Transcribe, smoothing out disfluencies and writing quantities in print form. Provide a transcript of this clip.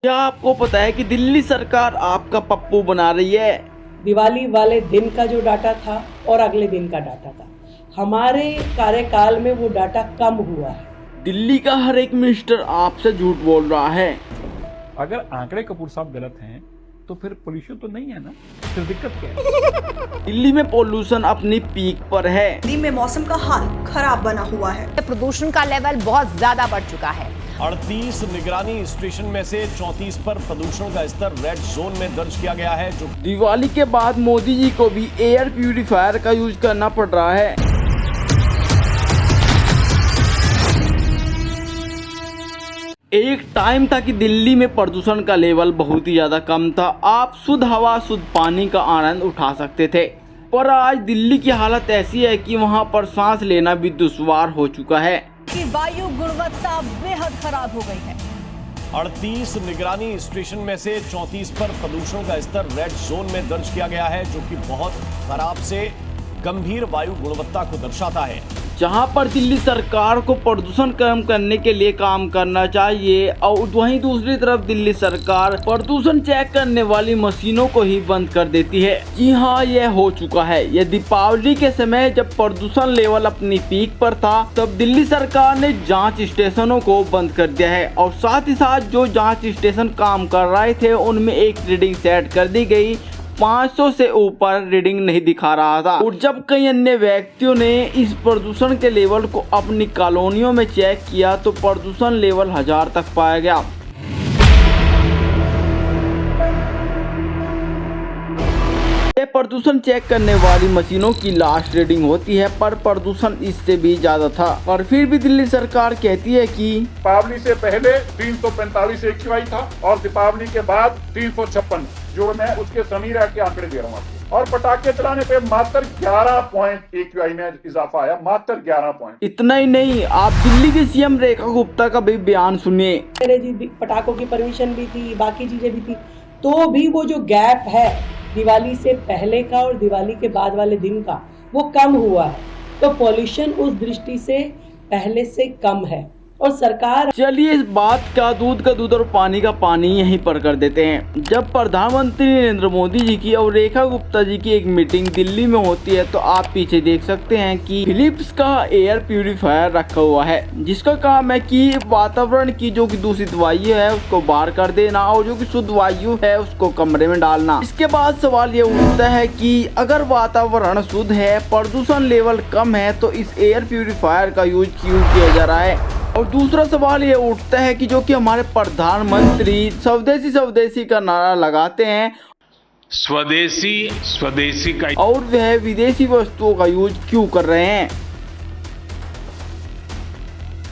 क्या आपको पता है कि दिल्ली सरकार आपका पप्पू बना रही है? दिवाली वाले दिन का जो डाटा था और अगले दिन का डाटा था, हमारे कार्यकाल में वो डाटा कम हुआ है। दिल्ली का हर एक मिनिस्टर आपसे झूठ बोल रहा है। अगर आंकड़े कपूर साहब गलत हैं तो फिर पोल्यूशन तो नहीं है ना, फिर दिक्कत क्या है? दिल्ली में पोल्यूशन अपनी पीक पर है। दिल्ली में मौसम का हाल खराब बना हुआ है। प्रदूषण का लेवल बहुत ज्यादा बढ़ चुका है। 38 निगरानी स्टेशन में से 34 पर प्रदूषण का स्तर रेड जोन में दर्ज किया गया है। जो दिवाली के बाद मोदी जी को भी एयर प्यूरिफायर का यूज करना पड़ रहा है। एक टाइम था कि दिल्ली में प्रदूषण का लेवल बहुत ही ज्यादा कम था। आप शुद्ध हवा, शुद्ध पानी का आनंद उठा सकते थे। पर आज दिल्ली की हालत ऐसी है कि वहां पर सांस लेना भी दुश्वार हो चुका है। कि वायु गुणवत्ता बेहद खराब हो गई है। 38 निगरानी स्टेशन में से 34 पर प्रदूषण का स्तर रेड जोन में दर्ज किया गया है, जो कि बहुत खराब से गंभीर वायु गुणवत्ता को दर्शाता है। जहां पर दिल्ली सरकार को प्रदूषण कम करने के लिए काम करना चाहिए और वहीं दूसरी तरफ दिल्ली सरकार प्रदूषण चेक करने वाली मशीनों को ही बंद कर देती है। जी हाँ, यह हो चुका है। ये दीपावली के समय जब प्रदूषण लेवल अपनी पीक पर था, तब दिल्ली सरकार ने जांच स्टेशनों को बंद कर दिया है और साथ ही साथ जो जांच स्टेशन काम कर रहे थे उनमें एक रीडिंग सेट कर दी गई। 500 से ऊपर रीडिंग नहीं दिखा रहा था। और जब कई अन्य व्यक्तियों ने इस प्रदूषण के लेवल को अपनी कॉलोनियों में चेक किया तो प्रदूषण लेवल 1000 तक पाया गया। ये प्रदूषण चेक करने वाली मशीनों की लास्ट रीडिंग होती है, पर प्रदूषण इससे भी ज्यादा था। और फिर भी दिल्ली सरकार कहती है कि दीपावली से पहले 345 AQI था और दीपावली के बाद 356, जो मैं उसके समीरा के आंकड़े दे रहा हूँ आपको। और पटाखे चलाने पे मात्र 11 पॉइंट AQI में इजाफा आया, मात्र 11 पॉइंट। इतना ही नहीं, आप दिल्ली की सीएम रेखा गुप्ता का भी बयान सुनिए। मेरे जी पटाखों की परमिशन भी थी, बाकी चीजें भी थी, तो भी वो जो गैप है दिवाली से पहले का और दिवाली के बाद वाले दिन का, वो कम हुआ है। तो पॉल्यूशन उस दृष्टि से पहले से कम है। और सरकार, चलिए इस बात का दूध और पानी का पानी यहीं पर कर देते हैं। जब प्रधानमंत्री नरेंद्र मोदी जी की और रेखा गुप्ता जी की एक मीटिंग दिल्ली में होती है तो आप पीछे देख सकते हैं कि फिलिप्स का एयर प्यूरिफायर रखा हुआ है, जिसका काम है कि वातावरण की जो कि दूषित वायु है उसको बाहर कर देना और जो कि शुद्ध वायु है उसको कमरे में डालना। इसके बाद सवाल ये उठता है कि अगर वातावरण शुद्ध है, प्रदूषण लेवल कम है, तो इस एयर प्यूरिफायर का यूज क्यों किया जा रहा है? और दूसरा सवाल ये उठता है कि जो कि हमारे प्रधानमंत्री स्वदेशी का नारा लगाते हैं, स्वदेशी का, और वह विदेशी वस्तुओं का यूज क्यों कर रहे हैं?